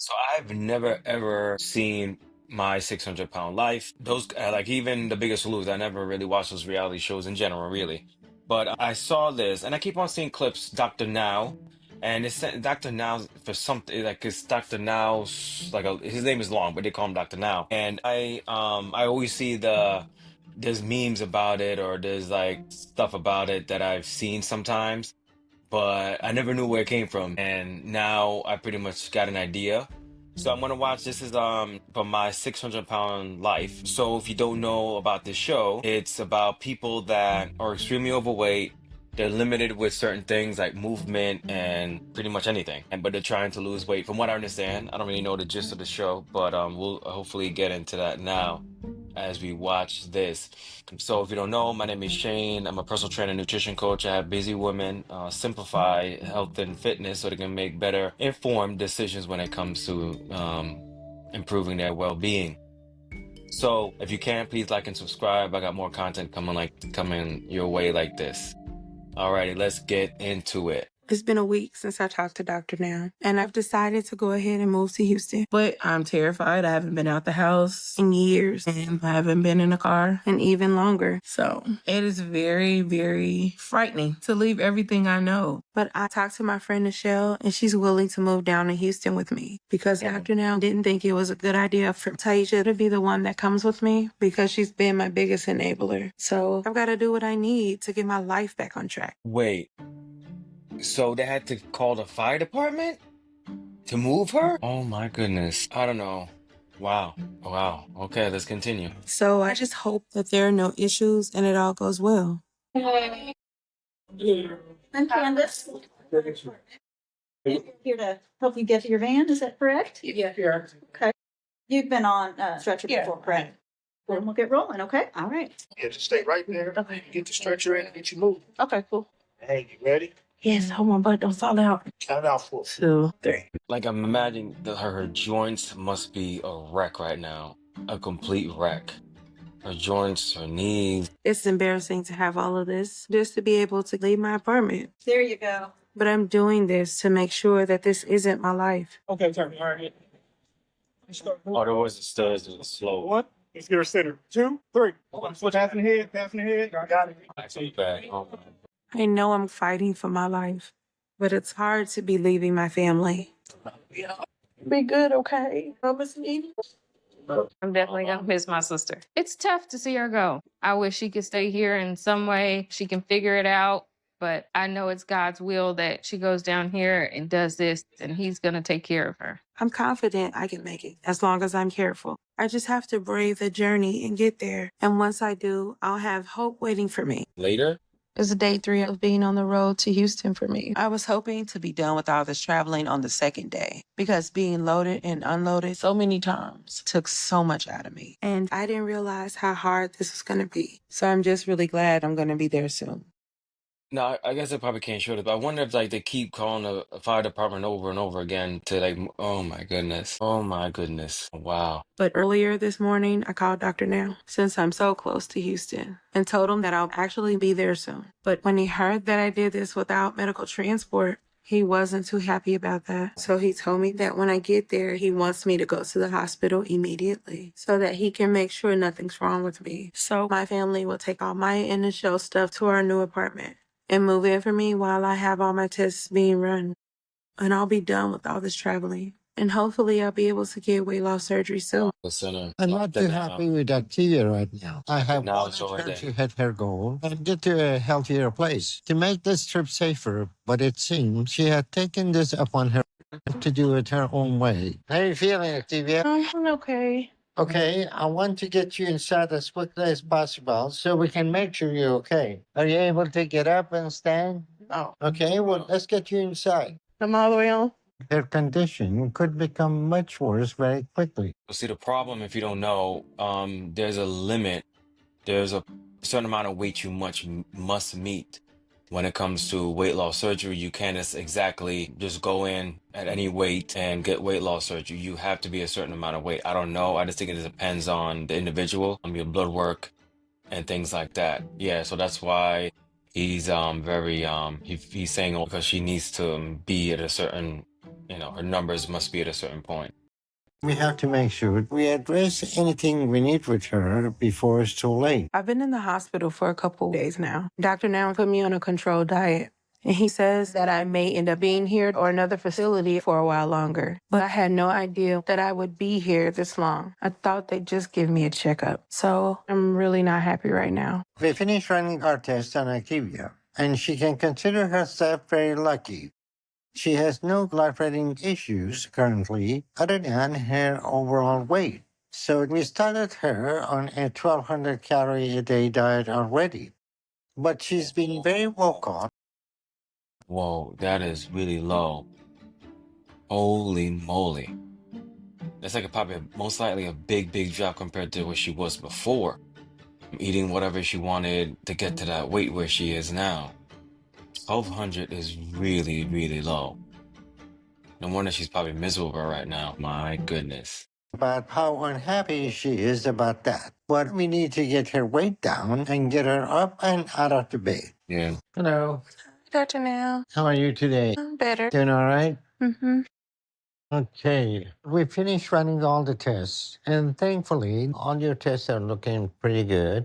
So I've never ever seen My 600 Pound Life. Those like even The Biggest Loser. I never really watched those reality shows in general, really. But I saw this, and I keep on seeing clips. Dr. Now, and it's Dr. Now for something like it's Dr. Now's his name is long, but they call him Dr. Now. And I always see there's memes about it or there's like stuff about it that I've seen sometimes but I never knew where it came from. And now I pretty much got an idea. So I'm gonna watch this is from My 600 Pound Life. So if you don't know about this show, it's about people that are extremely overweight. They're limited with certain things like movement and pretty much anything. And but they're trying to lose weight. From what I understand, I don't really know the gist of the show, but we'll hopefully get into that now as we watch this. So, if you don't know, my name is Shane. I'm a personal trainer, nutrition coach. I have busy women simplify health and fitness so they can make better informed decisions when it comes to improving their well-being. So, if you can, please like and subscribe. I got more content coming your way like this. Alrighty, let's get into it. It's been a week since I talked to Dr. Now, and I've decided to go ahead and move to Houston. But I'm terrified. I haven't been out the house in years, and I haven't been in a car in even longer. So it is very, very frightening to leave everything I know. But I talked to my friend Michelle, and she's willing to move down to Houston with me because Dr. Now didn't think it was a good idea for Taisha to be the one that comes with me because she's been my biggest enabler. So I've got to do what I need to get my life back on track. Wait, so they had to call the fire department to move her? Oh my goodness. I don't know. Wow. Wow. Okay, let's continue. So I just hope that there are no issues and it all goes well. I'm Candace. Here to help you get to your van, is that correct? Yeah. Okay. You've been on stretcher before, correct? Then we'll get rolling, okay? All right. Yeah, just stay right there. Okay. Get the stretcher in and get you moving. Okay, cool. Hey, you ready? Yes, hold my butt, don't fall out. Count it out for us. 2, 3. Like I'm imagining that her joints must be a wreck right now. A complete wreck. Her joints, her knees. It's embarrassing to have all of this just to be able to leave my apartment. There you go. But I'm doing this to make sure that this isn't my life. Okay, turn. All right. Oh, there was the studs, it was slow. One. Let's get her center. 2, 3. Switch half in the head, half in the head. Got it. Actually back. Oh, I know I'm fighting for my life, but it's hard to be leaving my family. Be good, okay? Promise me. I'm definitely gonna miss my sister. It's tough to see her go. I wish she could stay here in some way. She can figure it out. But I know it's God's will that she goes down here and does this, and He's gonna take care of her. I'm confident I can make it as long as I'm careful. I just have to brave the journey and get there. And once I do, I'll have hope waiting for me. later? It's day 3 of being on the road to Houston for me. I was hoping to be done with all this traveling on the second day because being loaded and unloaded so many times took so much out of me. And I didn't realize how hard this was going to be. So I'm just really glad I'm going to be there soon. No, I guess I probably can't show this, but I wonder if like they keep calling the fire department over and over again to like, oh my goodness. Oh my goodness. Wow. But earlier this morning, I called Dr. Now, since I'm so close to Houston, and told him that I'll actually be there soon. But when he heard that I did this without medical transport, he wasn't too happy about that. So he told me that when I get there, he wants me to go to the hospital immediately so that he can make sure nothing's wrong with me. So my family will take all my initial stuff to our new apartment and move in for me while I have all my tests being run. And I'll be done with all this traveling. And hopefully I'll be able to get weight loss surgery soon. The center. I'm not too happy with Octavia right now. I have Now wanted it's your her day. to hit her goal and get to a healthier place to make this trip safer, but it seems she had taken this upon her to do it her own way. How are you feeling, Octavia? I'm okay. Okay, I want to get you inside as quickly as possible so we can make sure you're okay. Are you able to get up and stand? Oh, Okay, well, let's get you inside. I'm all the way on. Her condition could become much worse very quickly. See, the problem, if you don't know, there's a limit. There's a certain amount of weight you must meet when it comes to weight loss surgery. You can't exactly just go in at any weight and get weight loss surgery. You have to be a certain amount of weight. I don't know. I just think it depends on the individual, your blood work and things like that. Yeah, so that's why he's very he's saying because she needs to be at a certain her numbers must be at a certain point. We have to make sure we address anything we need with her before it's too late. I've been in the hospital for a couple days now. Dr. Now put me on a controlled diet. And he says that I may end up being here or another facility for a while longer. But I had no idea that I would be here this long. I thought they'd just give me a checkup. So I'm really not happy right now. We finished running our test on Octavia, and she can consider herself very lucky. She has no life-threatening issues currently other than her overall weight. So we started her on a 1,200 calorie a day diet already. But she's been very vocal. Whoa, that is really low. Holy moly. That's like probably most likely a big drop compared to what she was before. Eating whatever she wanted to get to that weight where she is now. 1,200 is really low. No wonder she's probably miserable right now. My goodness. About how unhappy she is about that. But we need to get her weight down and get her up and out of the bed. Yeah. Hello. Dr. Now, How are you today? I'm better. Doing all right? Mm-hmm. Okay. We finished running all the tests, and thankfully, all your tests are looking pretty good.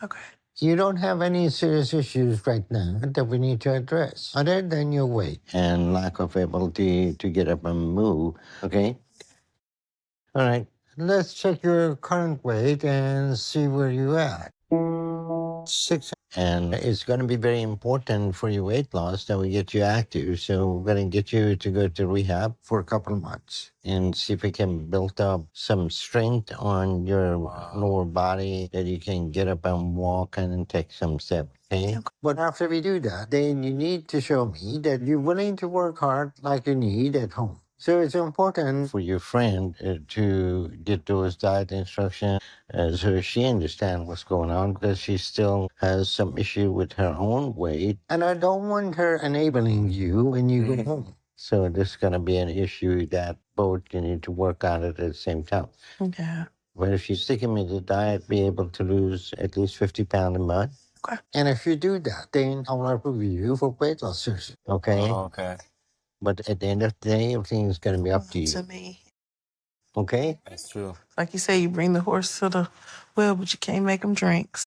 Okay. You don't have any serious issues right now that we need to address, other than your weight and lack of ability to get up and move. Okay? All right. Let's check your current weight and see where you're at. 6. And it's going to be very important for your weight loss that we get you active. So we're going to get you to go to rehab for a couple of months and see if we can build up some strength on your lower body that you can get up and walk and take some steps. Okay? But after we do that, then you need to show me that you're willing to work hard like you need at home. So it's important for your friend to get those diet instructions so she understands what's going on, because she still has some issue with her own weight. And I don't want her enabling you when you go home. So this is going to be an issue that both you need to work on it at the same time. Yeah. But if you're sticking with the diet, be able to lose at least 50 pounds a month. Okay. And if you do that, then I'll approve you for weight loss surgery. Okay? Oh, okay. But at the end of the day, everything is going to be up to you. To me. Okay? That's true. Like you say, you bring the horse to the well, but you can't make them drink.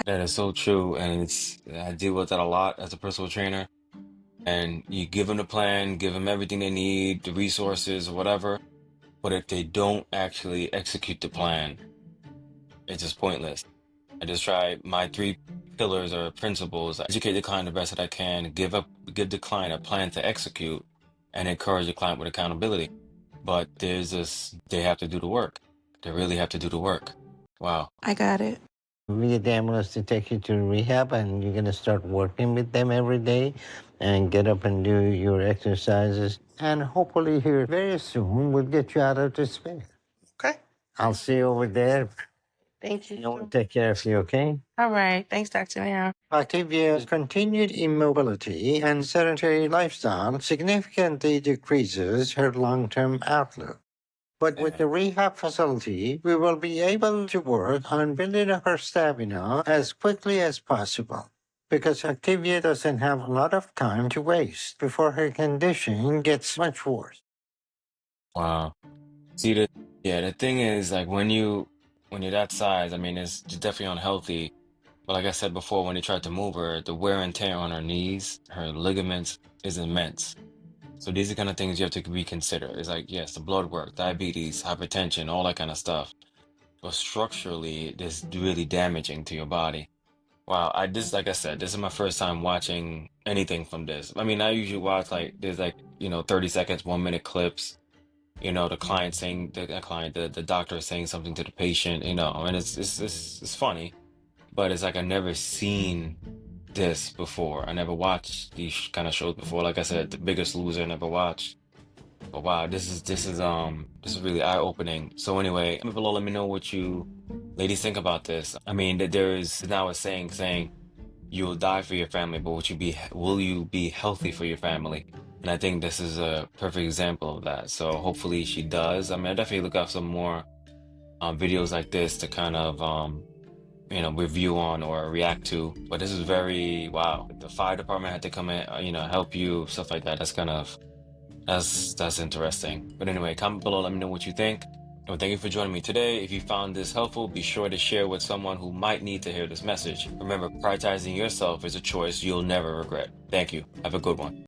That is so true. And I deal with that a lot as a personal trainer. And you give them the plan, give them everything they need, the resources, whatever. But if they don't actually execute the plan, it's just pointless. I just try my 3 pillars or principles: educate the client the best that I can, give the client a plan to execute, and encourage the client with accountability. But they have to do the work. They really have to do the work. Wow. I got it. We get the ambulance to take you to rehab, and you're going to start working with them every day and get up and do your exercises. And hopefully here very soon we'll get you out of this bed. Okay. I'll see you over there. Thank you. I want to take care of you, okay? All right. Thanks, Dr. Now. Octavia's continued immobility and sedentary lifestyle significantly decreases her long-term outlook. But with the rehab facility, we will be able to work on building up her stamina as quickly as possible, because Octavia doesn't have a lot of time to waste before her condition gets much worse. Wow. See, the thing is, like, when you're that size, I mean, it's definitely unhealthy. But like I said before, when they tried to move her, the wear and tear on her knees, her ligaments is immense. So these are kind of things you have to reconsider. It's like, yes, the blood work, diabetes, hypertension, all that kind of stuff. But structurally, this is really damaging to your body. Wow, like I said, this is my first time watching anything from this. I mean, I usually watch there's 30 seconds, 1 minute clips. The client saying the doctor saying something to the patient. And it's funny, but it's like I've never seen this before. I never watched these kind of shows before. Like I said, The Biggest Loser, I never watched. But wow, this is really eye-opening. So anyway, below, let me know what you ladies think about this. I mean, that there is now a saying you'll die for your family, but will you be healthy for your family? And I think this is a perfect example of that. So hopefully she does. I mean, I definitely look out some more videos like this to kind of review on or react to. But this is wow. The fire department had to come in, help you, stuff like that. That's kind of That's interesting. But anyway, comment below, let me know what you think. And thank you for joining me today. If you found this helpful, be sure to share with someone who might need to hear this message. Remember, prioritizing yourself is a choice you'll never regret. Thank you. Have a good one.